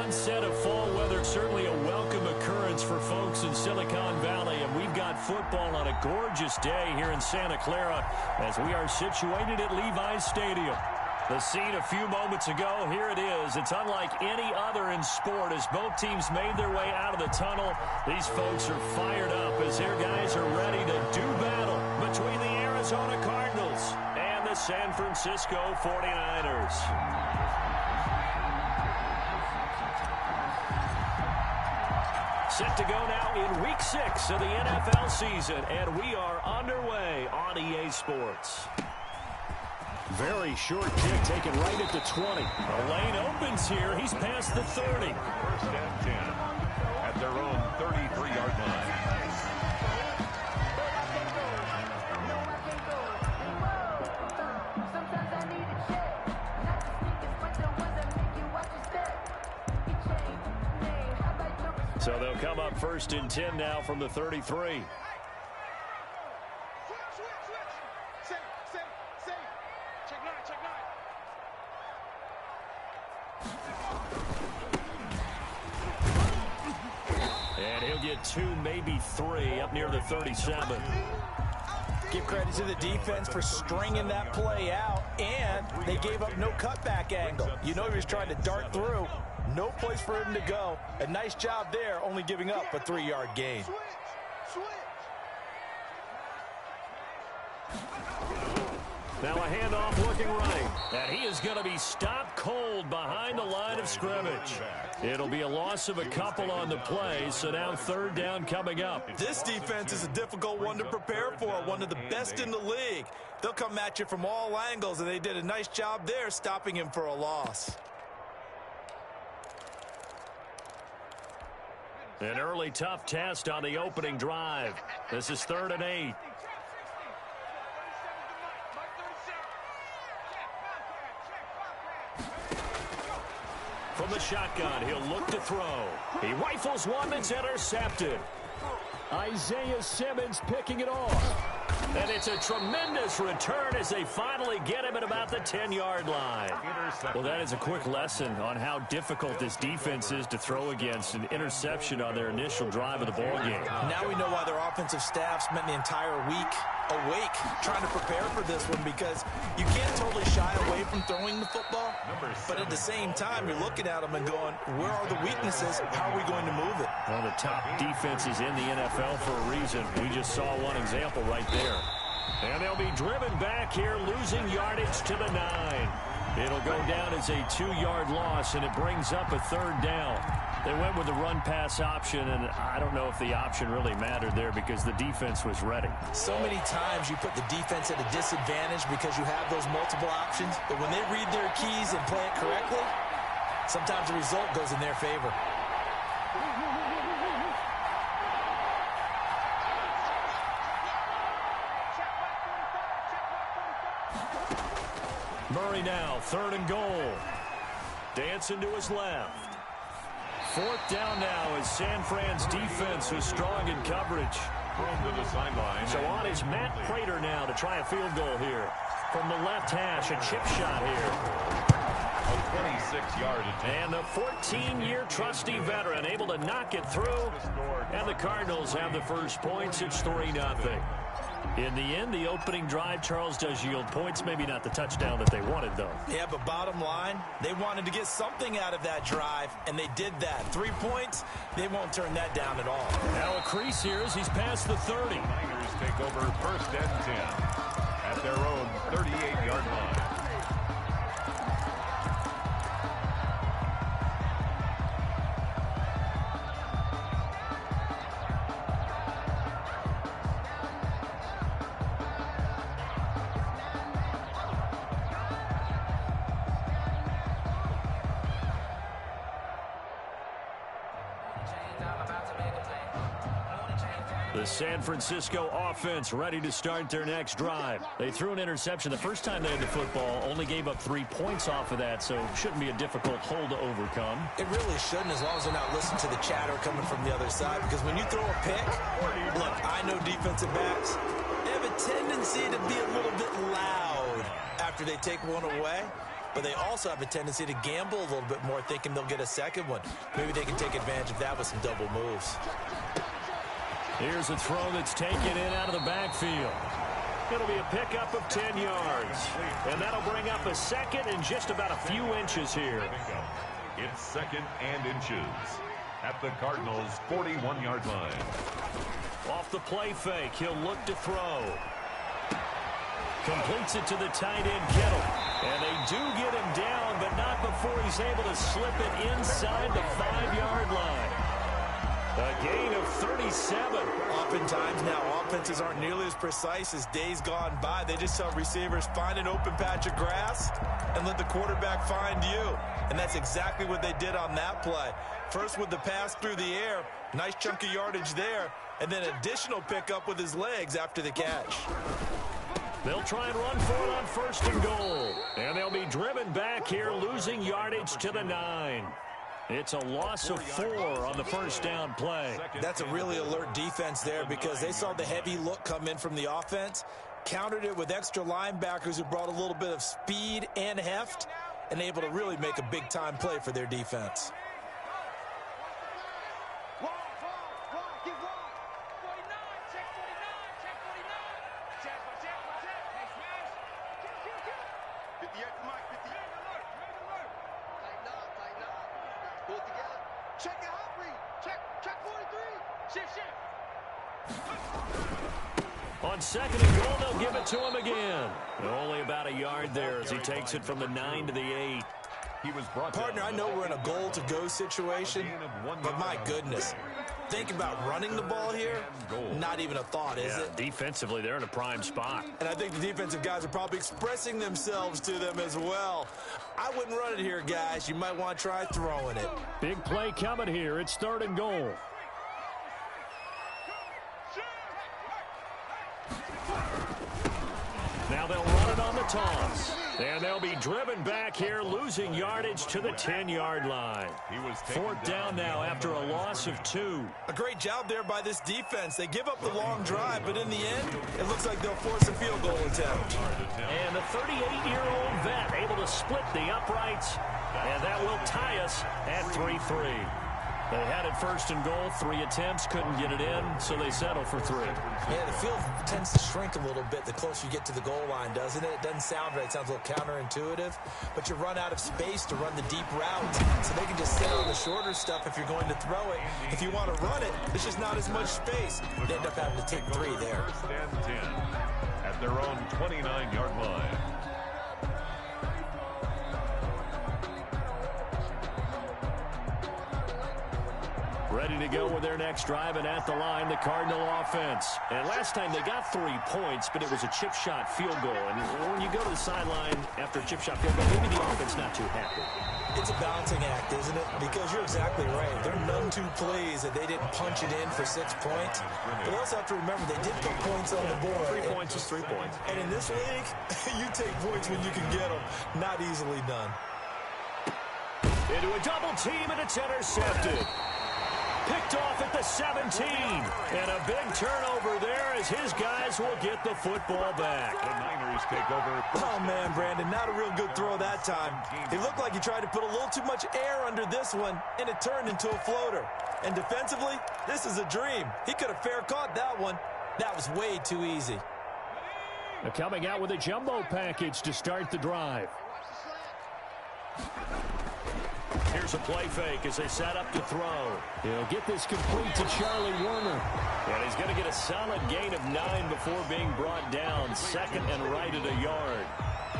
onset of fall weather, certainly a welcome occurrence for folks in Silicon Valley. And we've got football on a gorgeous day here in Santa Clara as we are situated at Levi's Stadium. The scene a few moments ago, here it is. It's unlike any other in sport as both teams made their way out of the tunnel. These folks are fired up as their guys are ready to do battle between the Arizona Cardinals and the San Francisco 49ers. Set to go now in Week 6 of the NFL season, and we are underway on EA Sports. Very short kick taken right at the 20. The lane opens here. He's past the 30. First and 10 at their own 33-yard line. So they'll come up first and 10 now from the 33. And he'll get 2, maybe 3 up near the 37. Give credit to the defense for stringing that play out, and they gave up no cutback angle. You know he was trying to dart through. No place for him to go. A nice job there, only giving up a 3-yard gain. Now a handoff looking right. And he is going to be stopped cold behind the line of scrimmage. It'll be a loss of a couple on the play, so now third down coming up. This defense is a difficult one to prepare for, one of the best in the league. They'll come at you from all angles, and they did a nice job there stopping him for a loss. An early tough test on the opening drive. This is 3rd and 8. From the shotgun, he'll look to throw. He rifles one that's intercepted. Isaiah Simmons picking it off. And it's a tremendous return as they finally get him at about the 10-yard line. Well, that is a quick lesson on how difficult this defense is to throw against. An interception on their initial drive of the ballgame. Now we know why their offensive staff spent the entire week awake trying to prepare for this one, because you can't totally shy away from throwing the football, but at the same time you're looking at them and going, where are the weaknesses? How are we going to move it? One of the top defenses in the NFL for a reason. We just saw one example right there. And they'll be driven back here, losing yardage to the 9. It'll go down as a 2-yard loss, and it brings up a 3rd down. They went with the run-pass option, and I don't know if the option really mattered there because the defense was ready. So many times you put the defense at a disadvantage because you have those multiple options, but when they read their keys and play it correctly, sometimes the result goes in their favor. Murray now, 3rd and goal. Dancing to his left. 4th down now as San Fran's defense is strong in coverage. Thrown to the sideline. So on is Matt Prater now to try a field goal here. From the left hash, a chip shot here. A 26-yard attempt. And the 14-year trusty veteran able to knock it through. And the Cardinals have the first points. It's 3-0. In the end, the opening drive, Charles, does yield points. Maybe not the touchdown that they wanted, though. Yeah, but bottom line, they wanted to get something out of that drive, and they did that. 3 points, they won't turn that down at all. Now a crease here as he's past the 30. Niners take over 1st and 10 at their own 38-yard line. The San Francisco offense ready to start their next drive. They threw an interception the first time they had the football, only gave up 3 points off of that, so shouldn't be a difficult hole to overcome. It really shouldn't, as long as they're not listening to the chatter coming from the other side, because when you throw a pick, look, I know defensive backs, they have a tendency to be a little bit loud after they take one away. but they also have a tendency to gamble a little bit more, thinking they'll get a second one. Maybe they can take advantage of that with some double moves. Here's a throw that's taken in out of the backfield. It'll be a pickup of 10 yards. And that'll bring up a second and just about a few inches here. It's second and inches at the Cardinals' 41-yard line. Off the play fake, he'll look to throw. Completes it to the tight end, Kittle. And they do get him down, but not before he's able to slip it inside the 5-yard line. A gain of 37. Oftentimes now, offenses aren't nearly as precise as days gone by. They just tell receivers, find an open patch of grass and let the quarterback find you. And that's exactly what they did on that play. First with the pass through the air, nice chunk of yardage there, and then additional pickup with his legs after the catch. They'll try and run for it on 1st and goal. And they'll be driven back here, losing yardage to the 9. It's a loss of 4 on the first down play. That's a really alert defense there because they saw the heavy look come in from the offense, countered it with extra linebackers who brought a little bit of speed and heft, and able to really make a big-time play for their defense. On 2nd and goal, they'll give it to him again. Only about a yard there as he takes it from the 9 to the 8. Partner, I know we're in a goal-to-go situation, but my goodness, think about running the ball here, not even a thought, is it? Defensively, they're in a prime spot. And I think the defensive guys are probably expressing themselves to them as well. I wouldn't run it here, guys. You might want to try throwing it. Big play coming here. It's 3rd and goal. Now they'll run it on the toss. And they'll be driven back here, losing yardage to the 10-yard line. 4th down now after a loss of 2. A great job there by this defense. They give up the long drive, but in the end, it looks like they'll force a field goal attempt. And the 38-year-old vet able to split the uprights, and that will tie us at 3-3. They had it 1st and goal, 3 attempts, couldn't get it in, so they settle for 3. Yeah, the field tends to shrink a little bit the closer you get to the goal line, doesn't it? It doesn't sound right. It sounds a little counterintuitive, but you run out of space to run the deep routes, so they can just sit on the shorter stuff if you're going to throw it. If you want to run it, there's just not as much space. They end up having to take 3 there. 1st and 10 at their own 29-yard line. Ready to go with their next drive, and at the line, the Cardinal offense. And last time they got 3 points, but it was a chip shot field goal. And when you go to the sideline after a chip shot field goal, maybe the offense not too happy. It's a balancing act, isn't it? Because you're exactly right. They're none too pleased that they didn't punch it in for 6 points. But also have to remember they did put points on the board. 3 points is 3 points. And in this league, you take points when you can get them. Not easily done. Into a double team, and it's intercepted. Picked off at the 17. And a big turnover there as his guys will get the football back. The Niners take over. Oh, man, Brandon, not a real good throw that time. It looked like he tried to put a little too much air under this one, and it turned into a floater. And defensively, this is a dream. He could have fair caught that one. That was way too easy. They're coming out with a jumbo package to start the drive. Here's a play fake as they set up to throw. He'll get this complete to Charlie Warner. And he's going to get a solid gain of 9 before being brought down. 2nd and right at a yard.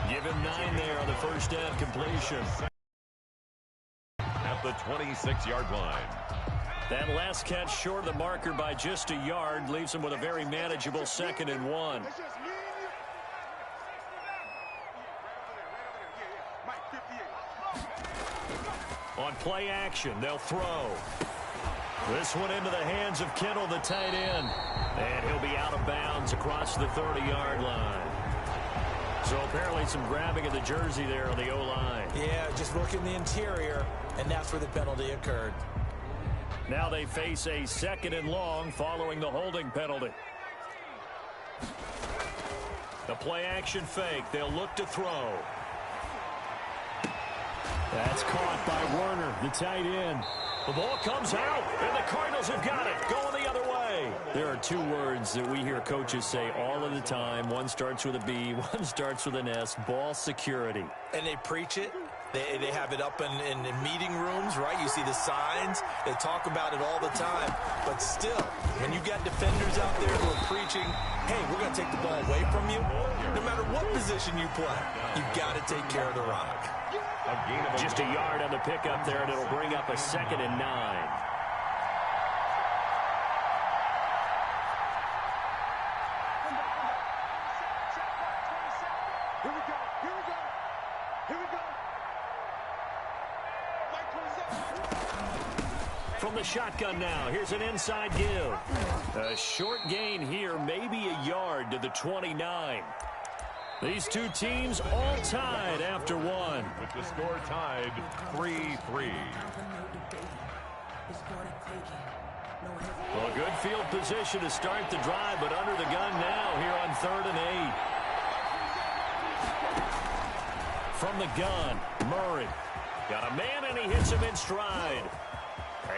Give him 9 there on the first down completion. At the 26-yard line. That last catch short of the marker by just a yard leaves him with a very manageable 2nd and 1. On play action, they'll throw. This one into the hands of Kittle, the tight end. And he'll be out of bounds across the 30-yard line. So apparently some grabbing of the jersey there on the O-line. Yeah, just look in the interior, and that's where the penalty occurred. Now they face a 2nd and long following the holding penalty. The play action fake. They'll look to throw. That's caught by Werner, the tight end. The ball comes out, and the Cardinals have got it, going the other way. There are two words that we hear coaches say all of the time. One starts with a B, one starts with an S, ball security. And they preach it. They have it up in meeting rooms, right? You see the signs. They talk about it all the time. But still, when you got defenders out there who are preaching, hey, we're going to take the ball away from you, no matter what position you play, you got to take care of the rock. Just a yard on the pickup there, and it'll bring up a 2nd and 9. From the shotgun now, here's an inside give. A short gain here, maybe a yard to the 29. These two teams all tied after one. With the score tied 3-3. Well, good field position to start the drive, but under the gun now here on 3rd and 8. From the gun, Murray. Got a man, and he hits him in stride.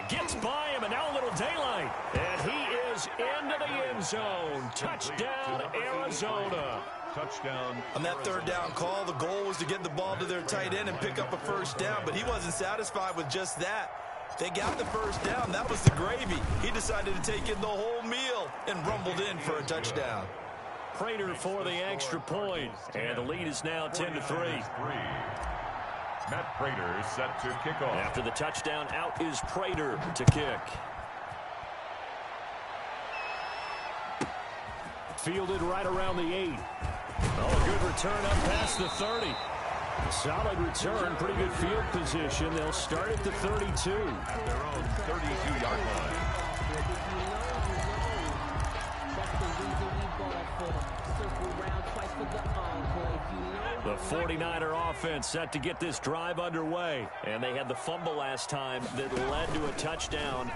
Gets by him, and now a little daylight. And he is into the end zone. Touchdown, Arizona. Touchdown. On that 3rd down call, the goal was to get the ball to their tight end and pick up a 1st down, but he wasn't satisfied with just that. They got the 1st down. That was the gravy. He decided to take in the whole meal and rumbled in for a touchdown. Prater for the extra point, and the lead is now 10-3. Matt Prater is set to kick off. After the touchdown, out is Prater to kick. Fielded right around the 8. Oh, good return up past the 30. Solid return, pretty good field position. They'll start at the 32. At their own 32-yard line. The 49er offense set to get this drive underway. And they had the fumble last time that led to a touchdown.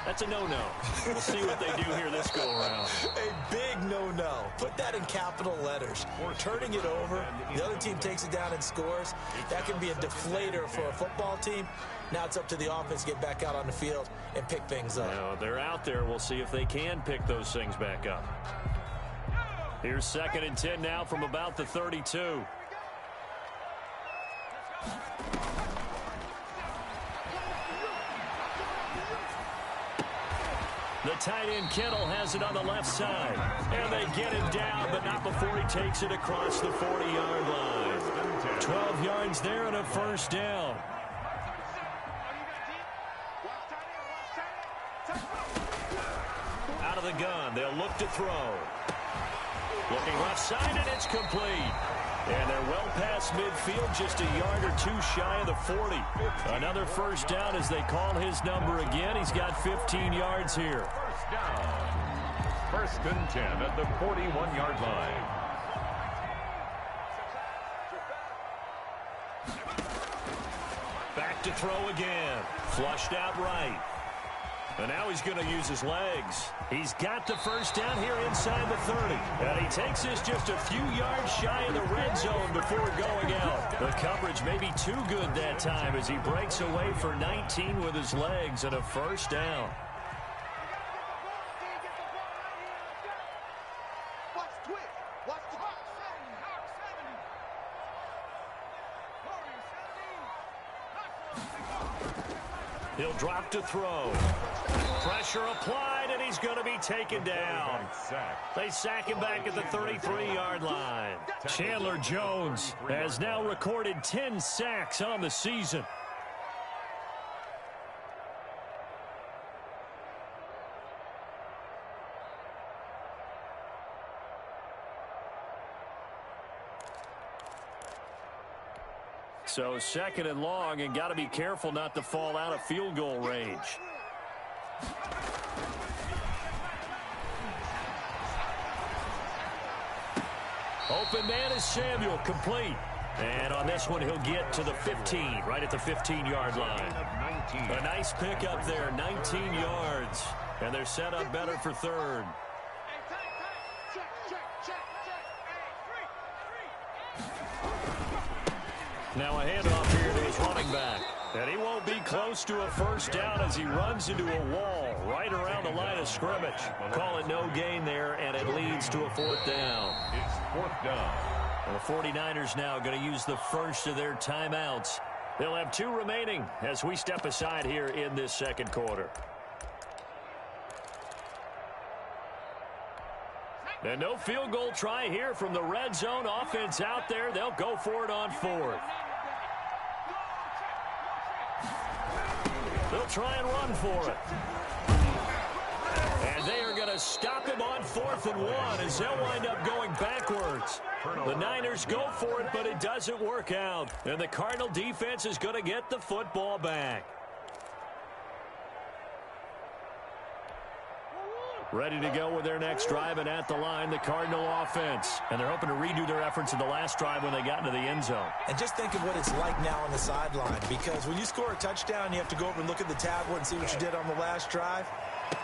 That's a no-no. We'll see what they do here this go-around. A big no-no. Put that in capital letters. Turning it over, the other team takes it down and scores. That can be a deflator for a football team. Now it's up to the offense to get back out on the field and pick things up. Now, they're out there. We'll see if they can pick those things back up. Here's 2nd and 10 now from about the 32. The tight end Kittle has it on the left side. And they get him down, but not before he takes it across the 40-yard line. 12 yards there and a 1st down. Out of the gun, they'll look to throw. Looking left side, and it's complete. And they're well past midfield, just a yard or two shy of the 40. Another 1st down as they call his number again. He's got 15 yards here. 1st down. 1st and 10 at the 41-yard line. Back to throw again. Flushed out right. And now he's going to use his legs. He's got the 1st down here inside the 30. And he takes this just a few yards shy of the red zone before going out. The coverage may be too good that time as he breaks away for 19 with his legs and a 1st down. He'll drop to throw. Pressure applied, and he's going to be taken down. They sack him back at the 33-yard line. Chandler Jones has now recorded 10 sacks on the season. So 2nd and long, and got to be careful not to fall out of field goal range. Open man is Samuel, complete. And on this one, he'll get to the 15, right at the 15-yard line. A nice pickup there, 19 yards. And they're set up better for 3rd. Now a handoff here to his running back. And he won't be close to a first down as he runs into a wall right around the line of scrimmage. Call it no gain there, and it leads to a fourth down. It's fourth down. And the 49ers now going to use the first of their timeouts. They'll have 2 remaining as we step aside here in this second quarter. And no field goal try here from the red zone. Offense out there. They'll go for it on 4th. They'll try and run for it. And they are going to stop him on 4th and 1 as they'll wind up going backwards. The Niners go for it, but it doesn't work out. And the Cardinal defense is going to get the football back. Ready to go with their next drive, and at the line, the Cardinal offense. And they're hoping to redo their efforts in the last drive when they got into the end zone. And just think of what it's like now on the sideline, because when you score a touchdown, you have to go over and look at the tablet and see what you did on the last drive.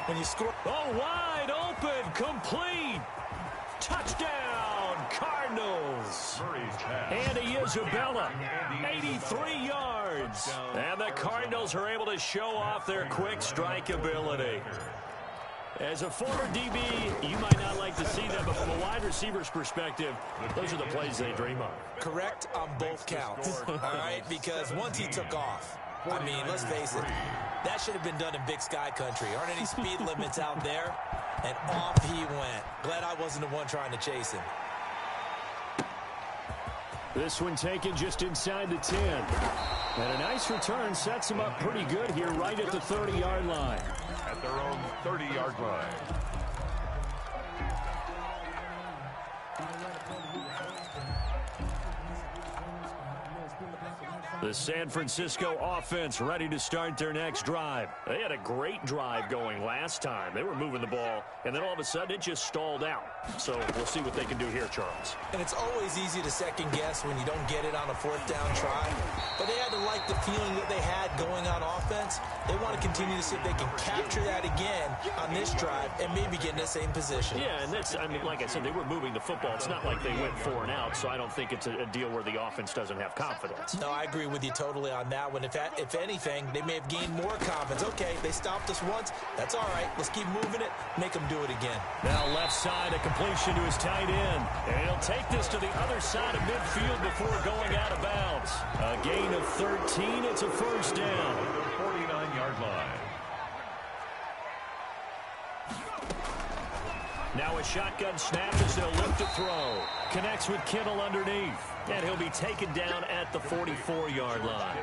When you score... Oh, wide open, complete. Touchdown, Cardinals. Andy Isabella, 83 yards. And the Cardinals are able to show off their quick strike ability. As a former DB, you might not like to see that, but from a wide receiver's perspective, those are the plays they dream of. Correct on both counts, all right? Because once he took off, I mean, let's face it, that should have been done in Big Sky Country. Aren't any speed limits out there? And off he went. Glad I wasn't the one trying to chase him. This one taken just inside the 10. And a nice return sets him up pretty good here right at the 30-yard line. At their own 30-yard line. The San Francisco offense ready to start their next drive. They had a great drive going last time. They were moving the ball, and then all of a sudden it just stalled out. So we'll see what they can do here, Charles. And it's always easy to second guess when you don't get it on a 4th down try. But they had to like the feeling that they had going on offense. They want to continue to see if they can capture that again on this drive and maybe get in the same position. Yeah, and that's, I mean, like I said, they were moving the football. It's not like they went 4 and out, so I don't think it's a deal where the offense doesn't have confidence. No, I agree with you totally on that one. If anything, they may have gained more confidence. Okay, they stopped us once. That's all right. Let's keep moving it. Make them do it again. Now left side, a completion to his tight end. And he'll take this to the other side of midfield before going out of bounds. A gain of 13. It's a first down. The 49-yard line. Now a shotgun snap as they'll look to throw. Connects with Kittle underneath. And he'll be taken down at the 44-yard line.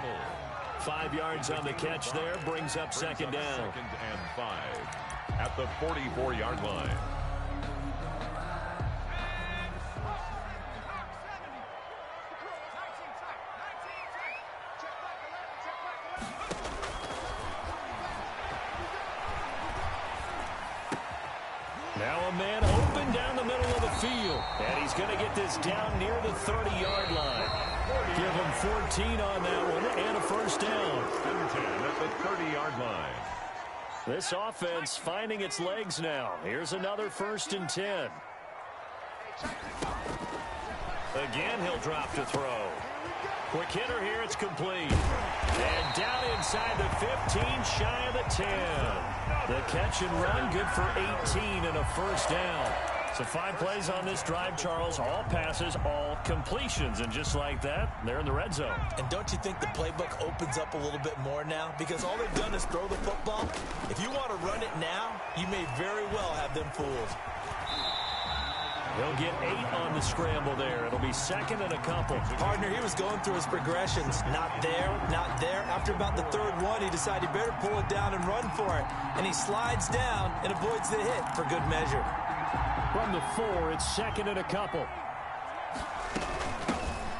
5 yards on the catch there. Brings up second down. 2nd and 5 at the 44-yard line. Now a man open down the middle of the field. And he's going to get this down near the 30-yard line. Give him 14 on that one and a first down. 10 at the 30-yard line. This offense finding its legs now. Here's another 1st and 10. Again, he'll drop to throw. Quick hitter here, it's complete. And down inside the 15, shy of the 10. The catch and run, good for 18 and a first down. So 5 plays on this drive, Charles. All passes, all completions. And just like that, they're in the red zone. And don't you think the playbook opens up a little bit more now? Because all they've done is throw the football. If you want to run it now, you may very well have them fooled. They'll get 8 on the scramble there. It'll be 2nd and a couple. Partner, he was going through his progressions. Not there, not there. After about the 3rd one, he decided he better pull it down and run for it. And he slides down and avoids the hit for good measure. From the 4, it's 2nd and a couple.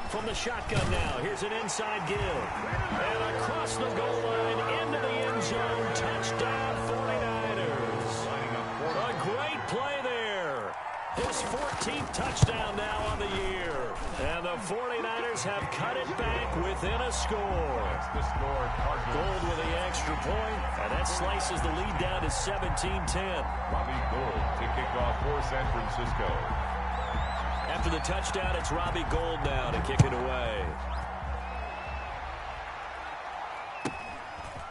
From the shotgun now, here's an inside give. And across the goal line, into the end zone, touchdown 49ers. A great play there. His 14th touchdown now on the year. And the 49ers have cut it back within a score. That's the score. Gold with the extra point, and that slices the lead down to 17-10. Robbie Gould to kick off for San Francisco. After the touchdown, it's Robbie Gould now to kick it away.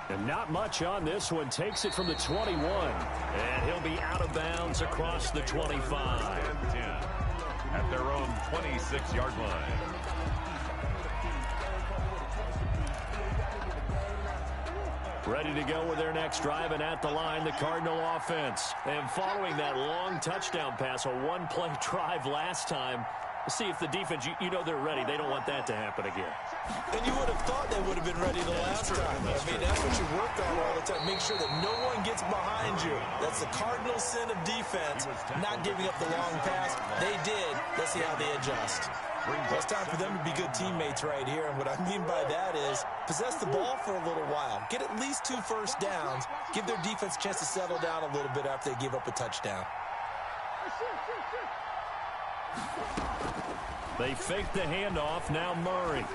And not much on this one. Takes it from the 21. And he'll be out of bounds across the 25. 10 at their own 26-yard line. Ready to go with their next drive, and at the line, the Cardinal offense. And following that long touchdown pass, a one-play drive last time, see if the defense, you know they're ready. They don't want that to happen again. And you would have thought they would have been ready the last time. I mean, that's what you work on all the time. Make sure that no one gets behind you. That's the cardinal sin of defense, not giving up the long pass. They did. Let's see how they adjust. Well, it's time for them to be good teammates right here. And what I mean by that is possess the ball for a little while. Get at least 2 first downs. Give their defense a chance to settle down a little bit after they give up a touchdown. They fake the handoff. Now Murray.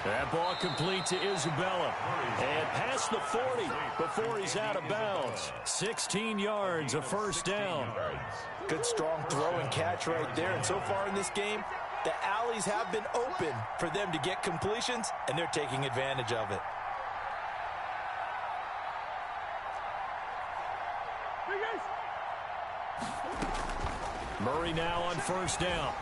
That ball complete to Isabella. And past the 40 before he's out of bounds. 16 yards, a first down. Good strong throw and catch right there. And so far in this game, the alleys have been open for them to get completions, and they're taking advantage of it. Murray now on first down.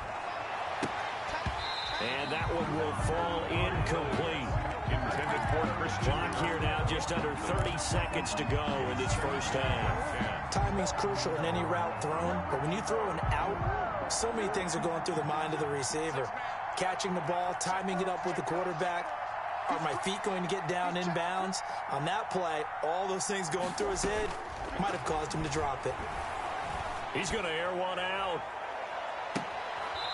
And that one will fall incomplete. Intended for Christian. Clock here now, just under 30 seconds to go in this first half. Timing's crucial in any route thrown, but when you throw an out, so many things are going through the mind of the receiver. Catching the ball, timing it up with the quarterback. Are my feet going to get down in bounds? On that play, all those things going through his head might have caused him to drop it. He's going to air one out.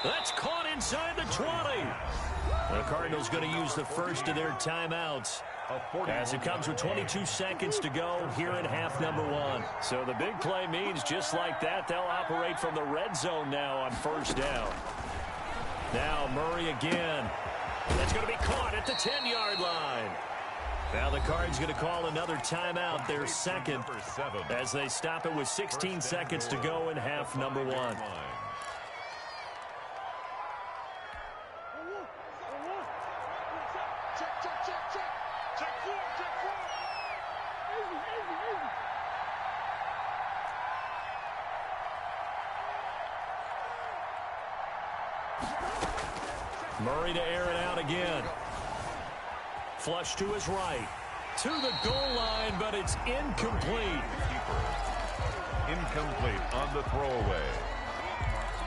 That's caught inside the 20. The Cardinals going to use the first of their timeouts as it comes with 22 seconds to go here in half number 1. So the big play means just like that, they'll operate from the red zone now on first down. Now Murray again. That's going to be caught at the 10-yard line. Now the Cards going to call another timeout, their second, as they stop it with 16 seconds to go in half number 1. Murray to air it out again. Flush to his right. To the goal line, but it's incomplete. Incomplete on the throwaway.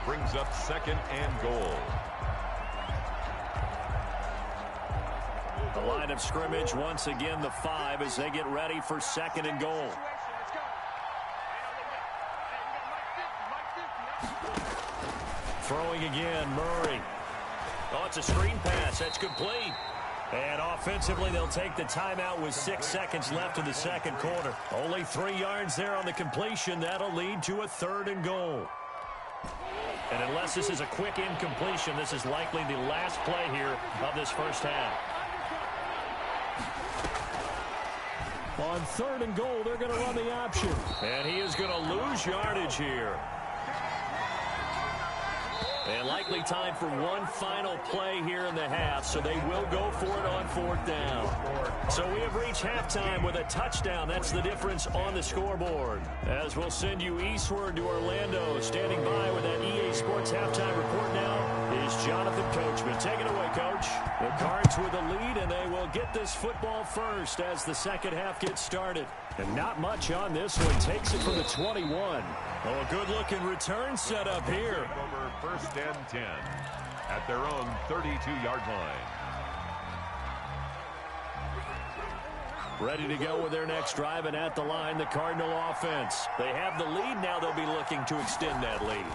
Brings up second and goal. The line of scrimmage once again the 5 as they get ready for second and goal. Throwing again, Murray. Oh, it's a screen pass. That's complete. And offensively, they'll take the timeout with 6 seconds left in the second quarter. Only 3 yards there on the completion. That'll lead to a 3rd and goal. And unless this is a quick incompletion, this is likely the last play here of this first half. On 3rd and goal, they're going to run the option. And he is going to lose yardage here. And likely time for one final play here in the half, so they will go for it on 4th down. So we have reached halftime with a touchdown. That's the difference on the scoreboard. As we'll send you eastward to Orlando. Standing by with that EA Sports halftime report now is Jonathan Coachman. Take it away, Coach. The Cards with the lead, and they will get this football first as the second half gets started. And not much on this one. Takes it from the 21. Oh, a good-looking return set up here. Over 1st and 10 at their own 32-yard line. Ready to go with their next drive, and at the line, the Cardinal offense. They have the lead. Now they'll be looking to extend that lead.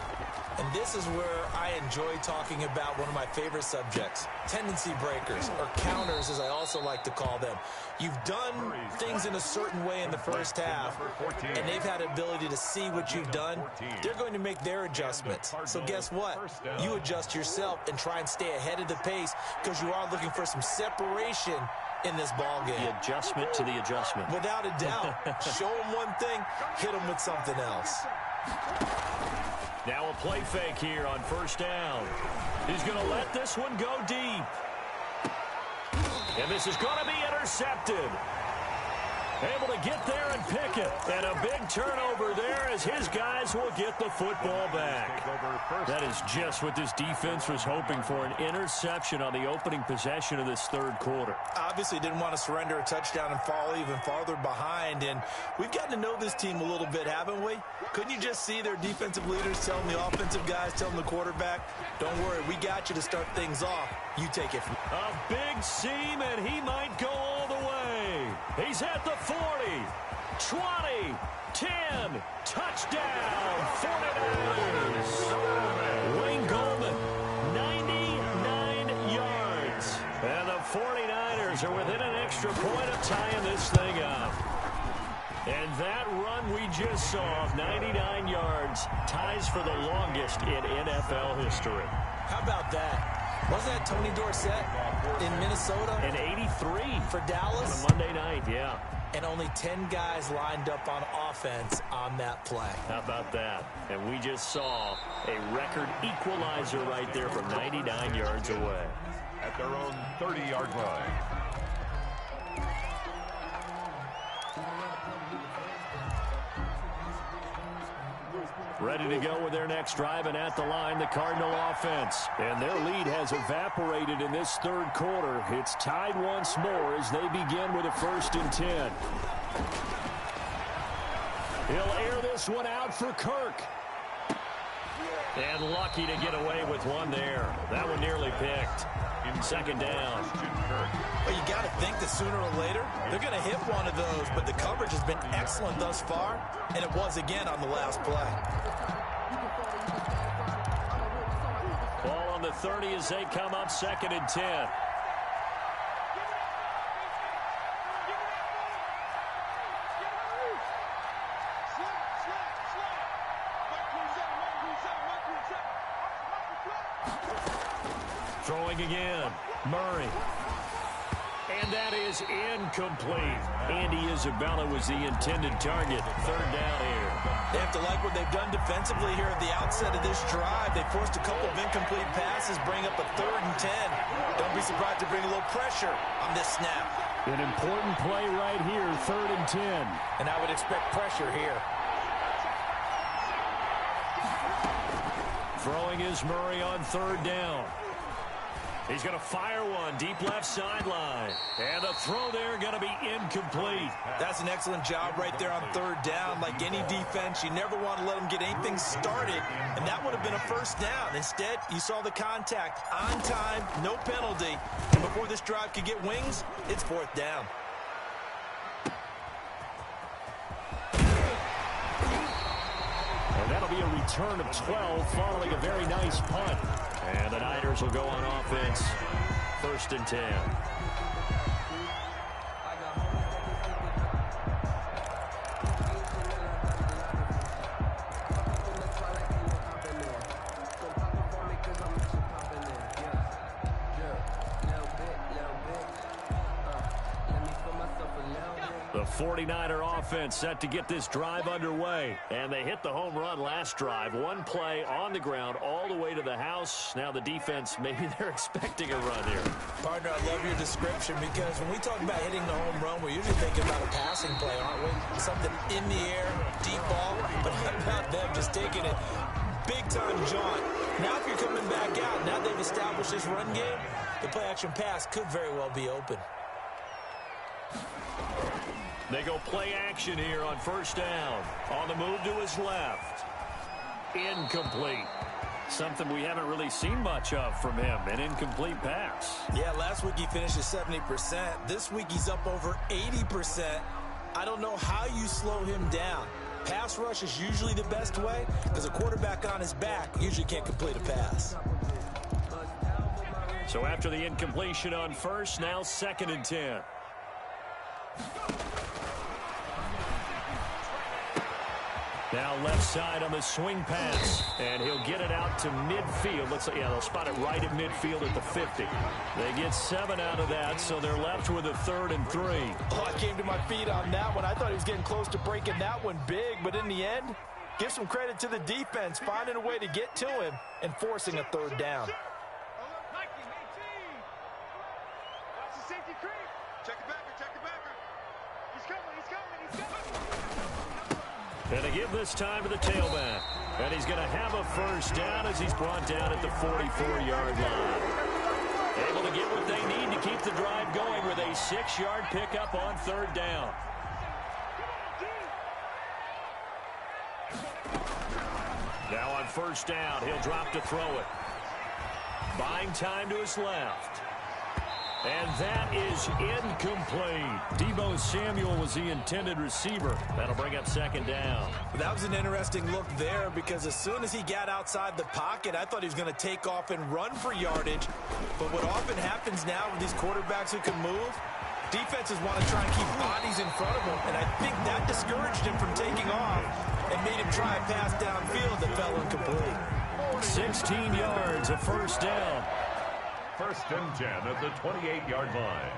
And this is where I enjoy talking about one of my favorite subjects, tendency breakers, or counters as I also like to call them. You've done things in a certain way in the first half, and they've had the ability to see what you've done. They're going to make their adjustments. So guess what? You adjust yourself and try and stay ahead of the pace because you are looking for some separation in this ball game. The adjustment to the adjustment. Without a doubt. Show them one thing, hit them with something else. Now a play fake here on 1st down. He's going to let this one go deep. And this is going to be intercepted. Able to get there and pick it. And a big turnover there as his guys will get the football back. That is just what this defense was hoping for, an interception on the opening possession of this third quarter. Obviously didn't want to surrender a touchdown and fall even farther behind. And we've gotten to know this team a little bit, haven't we? Couldn't you just see their defensive leaders telling the offensive guys, telling the quarterback, don't worry, we got you to start things off. You take it. A big seam, and he might go all the way. He's at the 40, 20, 10, touchdown, 49ers. Wayne Goldman, 99 yards. And the 49ers are within an extra point of tying this thing up. And that run we just saw of 99 yards ties for the longest in NFL history. How about that? Wasn't that Tony Dorsett in Minnesota? In 83. For Dallas? On a Monday night, yeah. And only 10 guys lined up on offense on that play. How about that? And we just saw a record equalizer right there from 99 yards away. At their own 30-yard line. Ready to go with their next drive, and at the line, the Cardinal offense. And their lead has evaporated in this third quarter. It's tied once more as they begin with a 1st and 10. He'll air this one out for Kirk. And lucky to get away with one there. That one nearly picked. Second down. Well, you got to think that sooner or later they're going to hit one of those, but the coverage has been excellent thus far, and it was again on the last play. Ball on the 30 as they come up 2nd and 10. Throwing again, Murray. And that is incomplete. Andy Isabella was the intended target. 3rd down here. They have to like what they've done defensively here at the outset of this drive. They forced a couple of incomplete passes, bring up a 3rd and 10. Don't be surprised to bring a little pressure on this snap. An important play right here, 3rd and 10. And I would expect pressure here. Throwing is Murray on 3rd down. He's going to fire one deep left sideline. And the throw there going to be incomplete. That's an excellent job right there on 3rd down. Like any defense, you never want to let them get anything started. And that would have been a 1st down. Instead, you saw the contact on time, no penalty. And before this drive could get wings, it's 4th down. And that'll be a return of 12 following a very nice punt. And the Niners will go on offense. 1st and 10. The 49er offense set to get this drive underway. And they hit the home run last drive. One play on the ground all the way to the house. Now the defense, maybe they're expecting a run here. Partner, I love your description because when we talk about hitting the home run, we're usually thinking about a passing play, aren't we? Something in the air, deep ball. But how about them just taking it big-time jaunt? Now if you're coming back out, now they've established this run game, the play-action pass could very well be open. They go play action here on 1st down. On the move to his left. Incomplete. Something we haven't really seen much of from him, an incomplete pass. Yeah, last week he finished at 70%. This week he's up over 80%. I don't know how you slow him down. Pass rush is usually the best way because a quarterback on his back usually can't complete a pass. So after the incompletion on 1st, now 2nd and 10. Now left side on the swing pass, and he'll get it out to midfield. Looks like, yeah, they'll spot it right at midfield at the 50. They get 7 out of that, so they're left with a 3rd and 3. Oh, I came to my feet on that one. I thought he was getting close to breaking that one big, but in the end, give some credit to the defense, finding a way to get to him and forcing a 3rd down. And to give this time to the tailback. And he's going to have a first down as he's brought down at the 44-yard line. Able to get what they need to keep the drive going with a 6-yard pickup on third down. Now on first down, he'll drop to throw it. Buying time to his left. And that is incomplete. Deebo Samuel was the intended receiver. That'll bring up second down. That was an interesting look there because as soon as he got outside the pocket, I thought he was going to take off and run for yardage. But what often happens now with these quarterbacks who can move, defenses want to try and keep bodies in front of him. And I think that discouraged him from taking off and made him try a pass downfield that fell incomplete. 16 yards, a first down. First and 10 at the 28-yard line.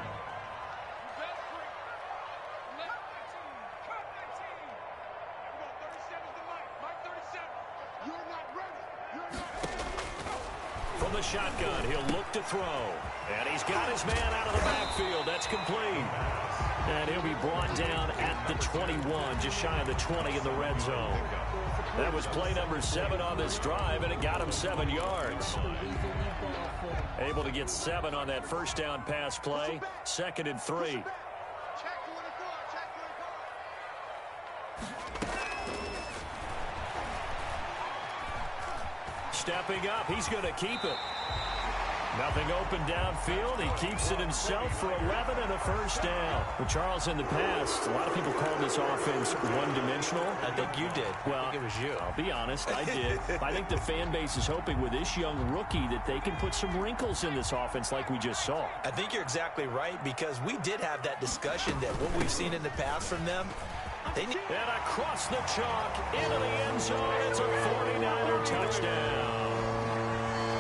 From the shotgun, he'll look to throw. And he's got his man out of the backfield. That's complete. And he'll be brought down at the 21, just shy of the 20 in the red zone. That was play number 7 on this drive, and it got him 7 yards. Able to get 7 on that first down pass play. 2nd and 3. Stepping up, he's going to keep it. Nothing open downfield. He keeps it himself for 11 and a first down. Well, Charles, in the past, a lot of people called this offense one-dimensional. I think you did. Well, I think it was you. I'll be honest, I did. I think the fan base is hoping with this young rookie that they can put some wrinkles in this offense like we just saw. I think you're exactly right because we did have that discussion that what we've seen in the past from them, they need. And across the chalk, into the end zone, it's a 49er touchdown.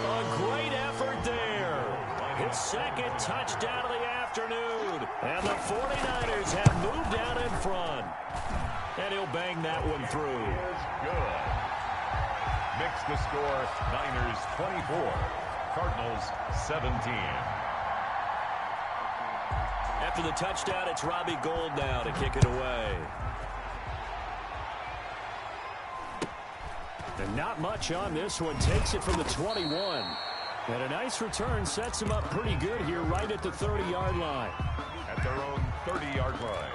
A great effort there. His second touchdown of the afternoon. And the 49ers have moved out in front. And he'll bang that one through. Good. Makes the score Niners 24, Cardinals 17. After the touchdown, it's Robbie Gould now to kick it away. And not much on this one. Takes it from the 21. And a nice return sets him up pretty good here right at the 30-yard line. At their own 30-yard line.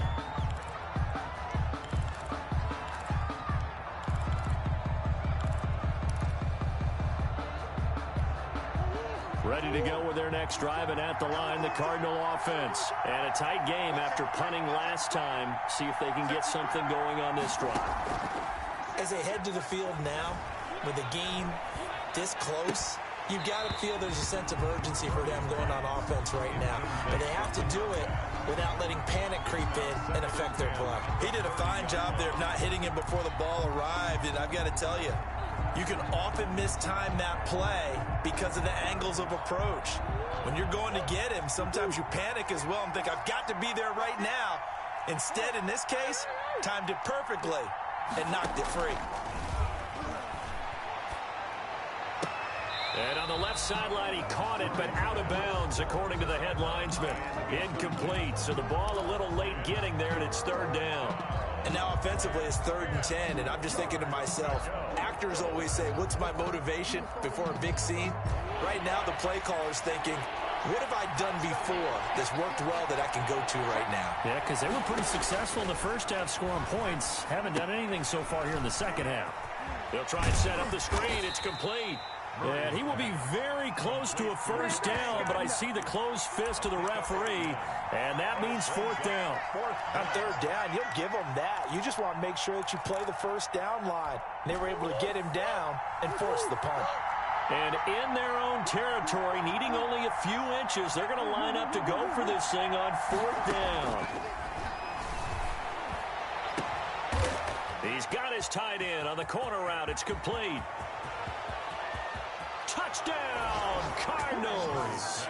Ready to go with their next drive, and at the line, the Cardinal offense. And a tight game after punting last time. See if they can get something going on this drive. As they head to the field now, with the game this close, you've got to feel there's a sense of urgency for them going on offense right now. But they have to do it without letting panic creep in and affect their play. He did a fine job there of not hitting him before the ball arrived, and I've got to tell you, you can often mistime that play because of the angles of approach. When you're going to get him, sometimes you panic as well and think, I've got to be there right now. Instead, in this case, timed it perfectly and knocked it free. And on the left sideline, he caught it, but out of bounds, according to the head linesman. Incomplete, so the ball a little late getting there, and it's third down. And now offensively, it's 3rd and 10, and I'm just thinking to myself, actors always say, what's my motivation before a big scene? Right now, the play caller's thinking, what have I done before that's worked well that I can go to right now? Yeah, because they were pretty successful in the first half scoring points. Haven't done anything so far here in the second half. They'll try and set up the screen. It's complete. And he will be very close to a first down, but I see the closed fist of the referee, and that means 4th down. On 3rd down, you'll give them that. You just want to make sure that you play the first down line. They were able to get him down and force the punt. And in their own territory, needing only a few inches, they're going to line up to go for this thing on 4th down. He's got his tight end on the corner route. It's complete. Touchdown, Cardinals.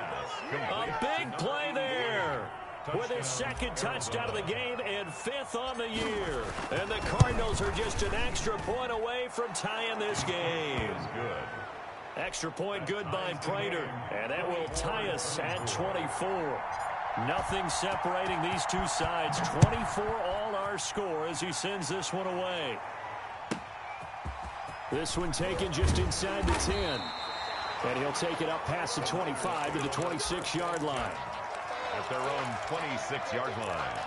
A big play there with his 2nd touchdown of the game and 5th on the year. And the Cardinals are just an extra point away from tying this game. Extra point good by Prater, and that will tie us at 24. Nothing separating these two sides. 24 all our score as he sends this one away. This one taken just inside the 10. And he'll take it up past the 25 to the 26-yard line. At their own 26-yard line.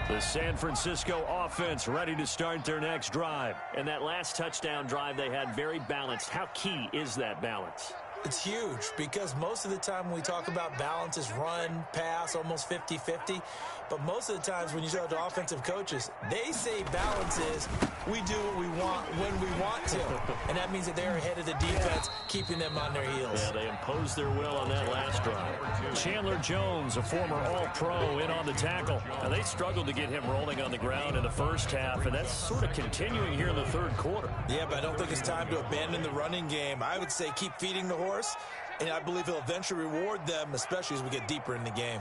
The San Francisco offense ready to start their next drive. And that last touchdown drive they had very balanced. How key is that balance? It's huge because most of the time when we talk about balance is run, pass, almost 50-50. But most of the times when you talk to offensive coaches, they say balance is we do what we want when we want to. And that means that they're ahead of the defense, keeping them on their heels. Yeah, they imposed their will on that last drive. Chandler Jones, a former All-Pro, in on the tackle. Now, they struggled to get him rolling on the ground in the first half, and that's sort of continuing here in the third quarter. Yeah, but I don't think it's time to abandon the running game. I would say keep feeding the horse, and I believe he'll eventually reward them, especially as we get deeper in the game.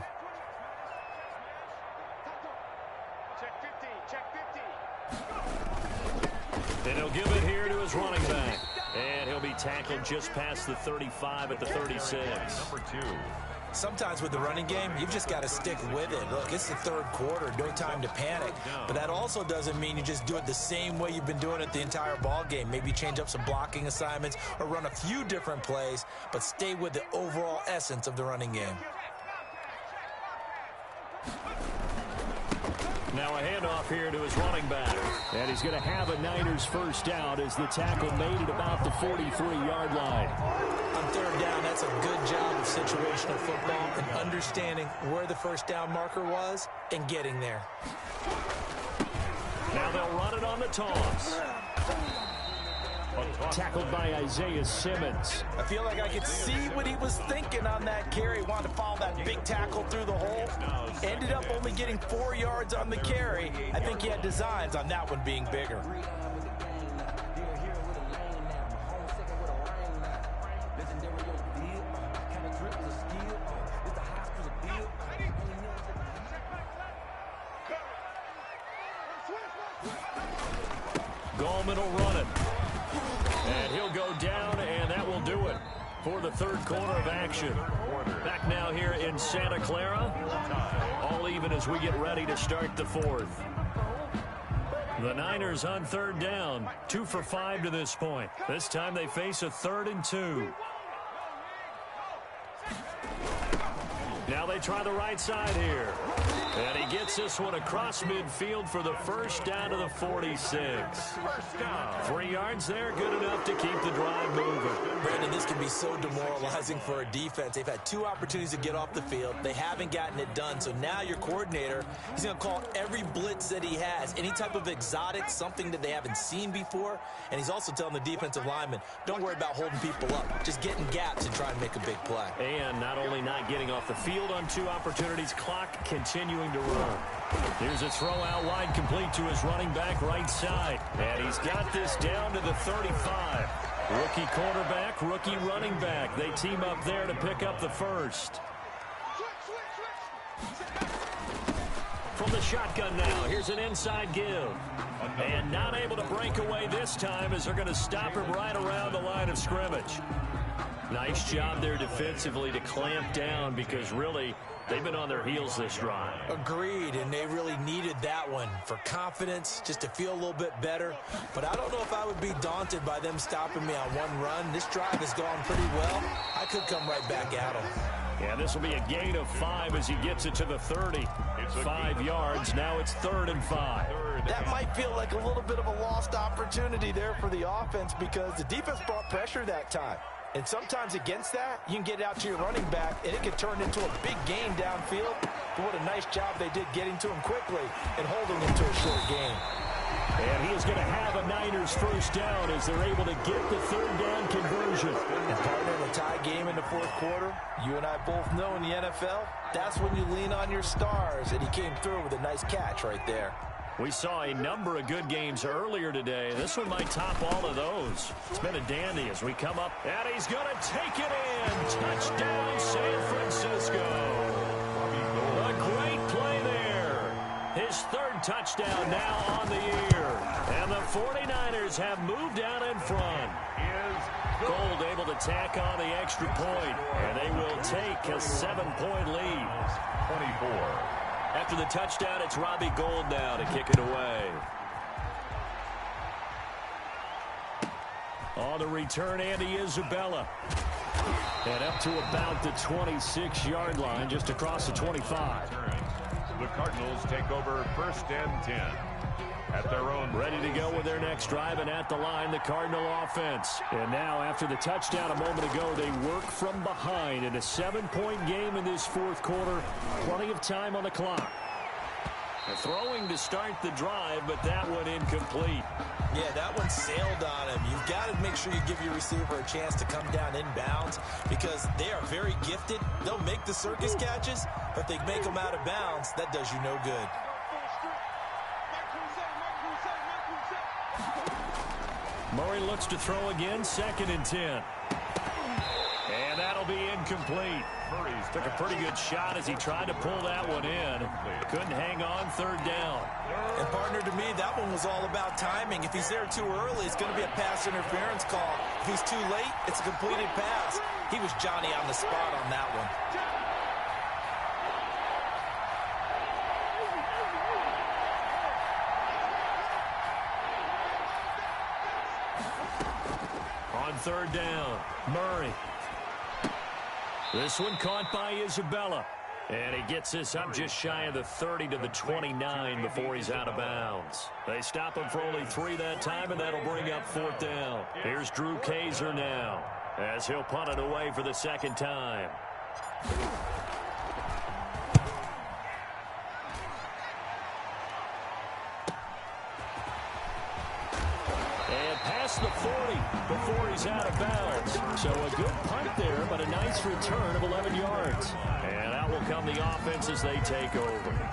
And he'll give it here to his running back. And he'll be tackled just past the 35 at the 36. Number 2. Sometimes with the running game, you've just got to stick with it. Look, it's the third quarter, no time to panic. But that also doesn't mean you just do it the same way you've been doing it the entire ball game. Maybe change up some blocking assignments or run a few different plays, but stay with the overall essence of the running game. Now a handoff here to his running back. And he's going to have a Niners first down as the tackle made it about the 43-yard line. On third down, that's a good job of situational football and understanding where the first down marker was and getting there. Now they'll run it on the toss. Tackled by Isaiah Simmons. I feel like I could see what he was thinking on that carry. Wanted to follow that big tackle through the hole. Ended up only getting 4 yards on the carry. I think he had designs on that one being bigger. Gallman will run it. And he'll go down, and that will do it for the third quarter of action. Back now here in Santa Clara. All even as we get ready to start the fourth. The Niners on third down. 2 for 5 to this point. This time they face a 3rd and 2. Now they try the right side here. And he gets this one across midfield for the first down to the 46. 3 yards there, good enough to keep the drive moving. Brandon, this can be so demoralizing for a defense. They've had 2 opportunities to get off the field. They haven't gotten it done. So now your coordinator, he's going to call every blitz that he has, any type of exotic, something that they haven't seen before. And he's also telling the defensive linemen, don't worry about holding people up. Just get in gaps and try and make a big play. And not only not getting off the field on 2 opportunities, clock continuing to run. Here's a throw out wide, complete to his running back right side. And he's got this down to the 35. Rookie quarterback, rookie running back. They team up there to pick up the first. From the shotgun now, here's an inside give. And not able to break away this time as they're going to stop him right around the line of scrimmage. Nice job there defensively to clamp down because really they've been on their heels this drive. Agreed, and they really needed that one for confidence, just to feel a little bit better. But I don't know if I would be daunted by them stopping me on one run. This drive has gone pretty well. I could come right back at them. Yeah, this will be a gain of 5 as he gets it to the 30. 5 yards, now it's 3rd and 5. That might feel like a little bit of a lost opportunity there for the offense because the defense brought pressure that time. And sometimes against that, you can get it out to your running back, and it can turn into a big gain downfield. But what a nice job they did getting to him quickly and holding him to a short gain. And he is going to have a Niners first down as they're able to get the 3rd down conversion. And partner, in a tie game in the 4th quarter, you and I both know in the NFL, that's when you lean on your stars. And he came through with a nice catch right there. We saw a number of good games earlier today. This one might top all of those. It's been a dandy as we come up. And he's going to take it in. Touchdown, San Francisco. A great play there. His his third touchdown now on the year. And the 49ers have moved out in front. Gold able to tack on the extra point, and they will take a 7-point lead. 24. After the touchdown, it's Robbie Gould now to kick it away. On the return, Andy Isabella. And up to about the 26-yard line, just across the 25. The Cardinals take over 1st and 10. At their own. Ready to go with their next drive, and at the line, the Cardinal offense. And now, after the touchdown a moment ago, they work from behind in a 7-point game in this fourth quarter. Plenty of time on the clock. Throwing to start the drive, but that one incomplete. Yeah, that one sailed on him. You've got to make sure you give your receiver a chance to come down inbounds because they are very gifted. They'll make the circus catches, but if they make them out of bounds, that does you no good. Murray looks to throw again, 2nd and 10. And that'll be incomplete. Took a pretty good shot as he tried to pull that one in. Couldn't hang on, 3rd down. And partner, to me, that one was all about timing. If he's there too early, it's going to be a pass interference call. If he's too late, it's a completed pass. He was Johnny on the spot on that one. On 3rd down, Murray. This one caught by Isabella. And he gets this up just shy of the 30 to the 29 before he's out of bounds. They stop him for only 3 that time, and that'll bring up 4th down. Here's Drew Kaiser now as he'll punt it away for the 2nd time. And past the 40 before he's out of bounds. So a good punt there, but a nice return of 11 yards. And out will come the offense as they take over.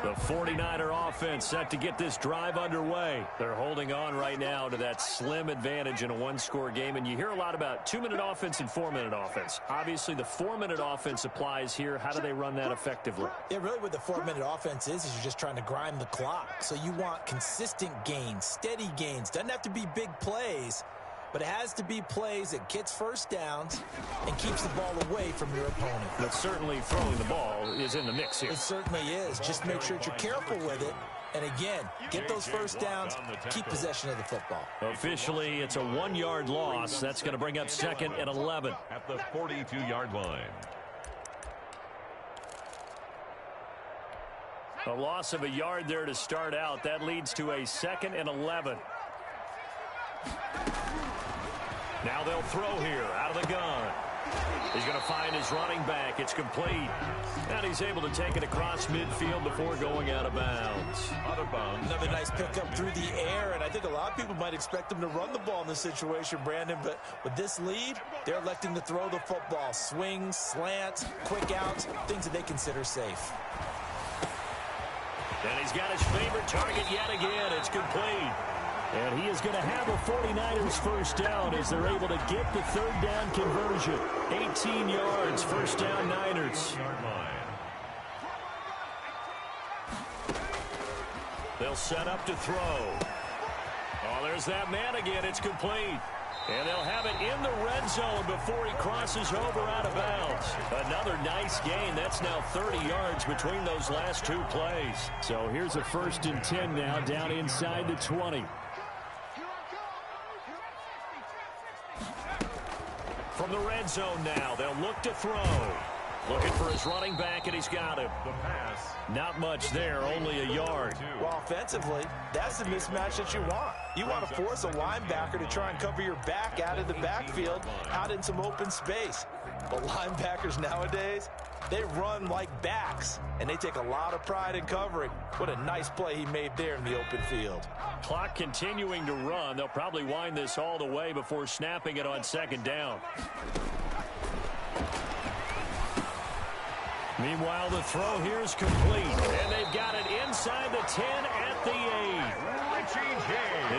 The 49er offense set to get this drive underway. They're holding on right now to that slim advantage in a one-score game. And you hear a lot about 2-minute offense and 4-minute offense. Obviously, the 4-minute offense applies here. How do they run that effectively? Yeah, really what the 4-minute offense is you're just trying to grind the clock. So you want consistent gains, steady gains. Doesn't have to be big plays, but it has to be plays that gets first downs and keeps the ball away from your opponent. But certainly throwing the ball is in the mix here. It certainly is. Just make sure that you're careful with it. And again, get those first downs, keep possession of the football. Officially, it's a 1-yard loss. That's going to bring up 2nd and 11. At the 42-yard line. A loss of a yard there to start out. That leads to a 2nd and 11. Now they'll throw here out of the gun. He's going to find his running back. It's complete. And he's able to take it across midfield before going out of bounds. Out of bounds. Another nice pickup through the air, and I think a lot of people might expect him to run the ball in this situation, Brandon, but with this lead, they're electing to throw the football. Swings, slants, quick outs, things that they consider safe. And he's got his favorite target yet again. It's complete. And he is going to have a 49ers first down as they're able to get the 3rd down conversion. 18 yards, first down Niners. They'll set up to throw. Oh, there's that man again. It's complete. And they'll have it in the red zone before he crosses over out of bounds. Another nice gain. That's now 30 yards between those last 2 plays. So here's a 1st and 10 now down inside the 20. From the red zone now, they'll look to throw. Looking for his running back, and he's got him. The pass. Not much there, only a yard. Well, offensively, that's the mismatch that you want. You want to force a linebacker to try and cover your back out of the backfield, out in some open space. But linebackers nowadays, they run like backs, and they take a lot of pride in covering. What a nice play he made there in the open field. Clock continuing to run. They'll probably wind this all the way before snapping it on 2nd down. Meanwhile, the throw here is complete. And they've got it inside the 10 at the 8.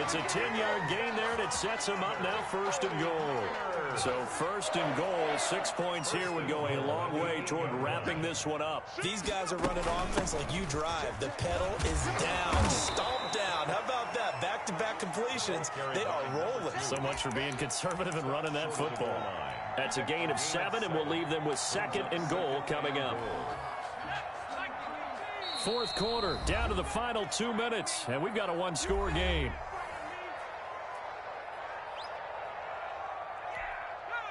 It's a 10-yard gain there, and it sets them up now 1st and goal. So 1st and goal, 6 points here would go a long way toward wrapping this one up. These guys are running offense like you drive. The pedal is down, stomp down. How about that? Back-to-back completions. They are rolling. So much for being conservative and running that football. That's a gain of 7, and we'll leave them with 2nd and goal coming up. 4th quarter, down to the final 2 minutes, and we've got a one-score game.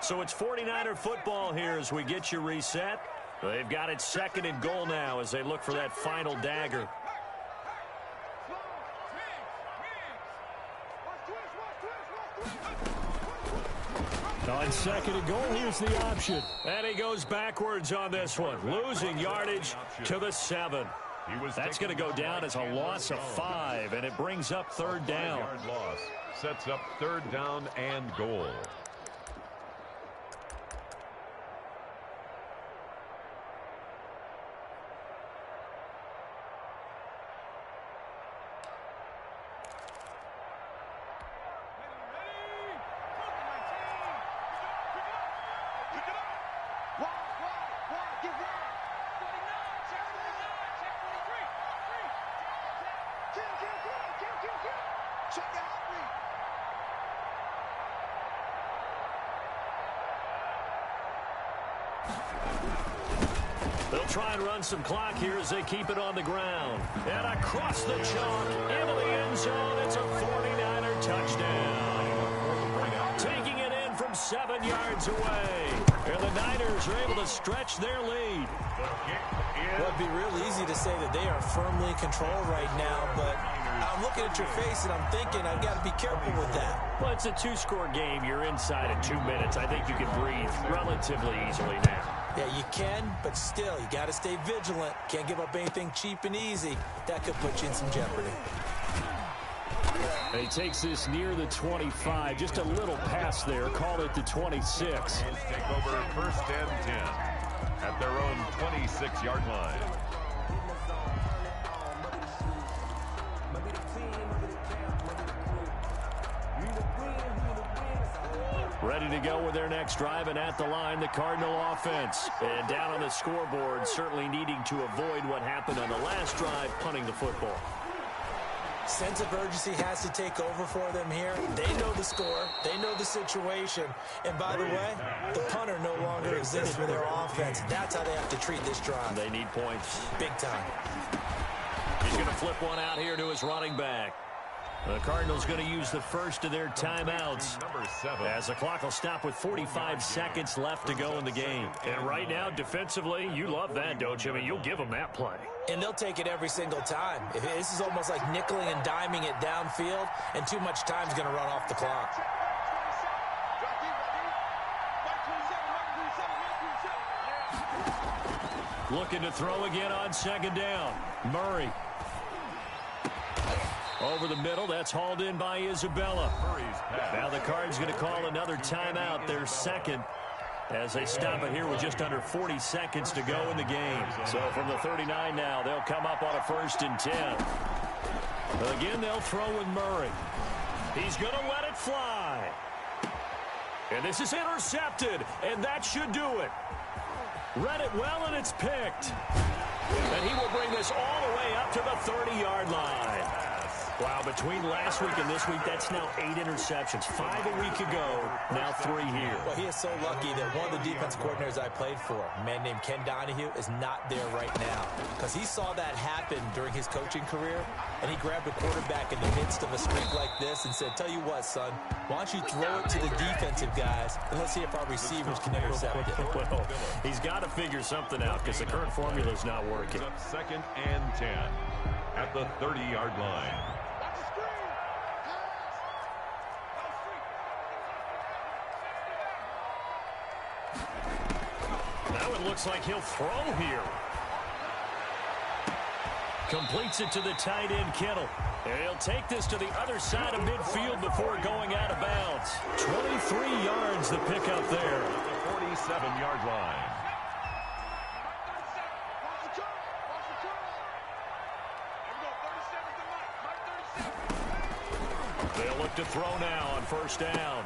So it's 49er football here as we get you reset. They've got it 2nd and goal now as they look for that final dagger. On 2nd and goal, here's the option. And he goes backwards on this one, losing yardage to the 7. That's going to go down as a loss of 5, and it brings up 3rd down. Loss sets up 3rd down and goal. They'll try and run some clock here as they keep it on the ground. And across the chalk, into the end zone, it's a 49er touchdown. Taking it in from 7 yards away. And the Niners are able to stretch their lead. Well, it'd be real easy to say that they are firmly in control right now, but I'm looking at your face and I'm thinking I've got to be careful with that. Well, it's a 2-score game. You're inside in 2 minutes. I think you can breathe relatively easily now. Yeah, you can, but still, you got to stay vigilant. Can't give up anything cheap and easy. That could put you in some jeopardy. He takes this near the 25. Just a little pass there. Call it the 26. Take over 1st and 10 at their own 26-yard line. Ready to go with their next drive, and at the line, the Cardinal offense. And down on the scoreboard, certainly needing to avoid what happened on the last drive, punting the football. Sense of urgency has to take over for them here. They know the score. They know the situation. And by the way, the punter no longer exists for their offense. That's how they have to treat this drive. They need points. Big time. He's going to flip one out here to his running back. The Cardinals going to use the first of their timeouts as the clock will stop with 45 seconds left to go in the game. And right now, defensively, you love that, don't you? I mean, you'll give them that play. And they'll take it every single time. This is almost like nickeling and diming it downfield, and too much time's going to run off the clock. Looking to throw again on 2nd down. Murray. Over the middle, that's hauled in by Isabella. Now the Cards going to call another timeout, their 2nd, as they stop it here with just under 40 seconds to go in the game. So from the 39 now, they'll come up on a 1st and 10. Again, they'll throw with Murray. He's going to let it fly. And this is intercepted, and that should do it. Read it well, and it's picked. And he will bring this all the way up to the 30-yard line. Wow, between last week and this week, that's now 8 interceptions. 5 a week ago, now 3 here. Well, he is so lucky that one of the defense coordinators I played for, a man named Ken Donahue, is not there right now. Because he saw that happen during his coaching career, and he grabbed a quarterback in the midst of a streak like this and said, tell you what, son, why don't you throw it to the defensive guys, and let's see if our receivers can intercept it. Well, he's got to figure something out because the current formula is not working. 2nd and 10 at the 30-yard line. Now it looks like he'll throw here. Completes it to the tight end, Kittle. And he'll take this to the other side of midfield before going out of bounds. 23 yards the pickup there. At the 47-yard line. They'll look to throw now on first down.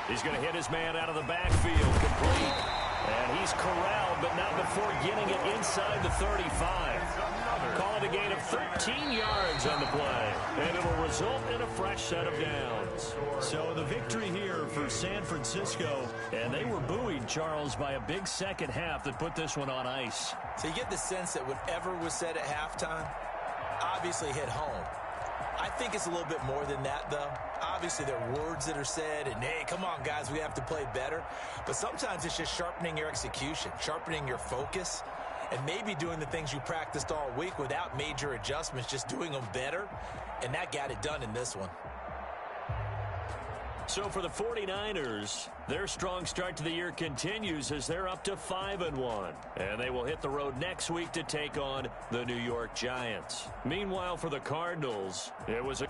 He's going to hit his man out of the backfield, complete. And he's corralled, but not before getting it inside the 35. Call it a gain of 13 yards on the play. And it'll result in a fresh set of downs. So the victory here for San Francisco. And they were buoyed, Charles, by a big second half that put this one on ice. So you get the sense that whatever was said at halftime obviously hit home. I think it's a little bit more than that, though. Obviously, there are words that are said, and, hey, come on, guys, we have to play better. But sometimes it's just sharpening your execution, sharpening your focus, and maybe doing the things you practiced all week without major adjustments, just doing them better, and that got it done in this one. So for the 49ers, their strong start to the year continues as they're up to 5-1. And they will hit the road next week to take on the New York Giants. Meanwhile, for the Cardinals, it was a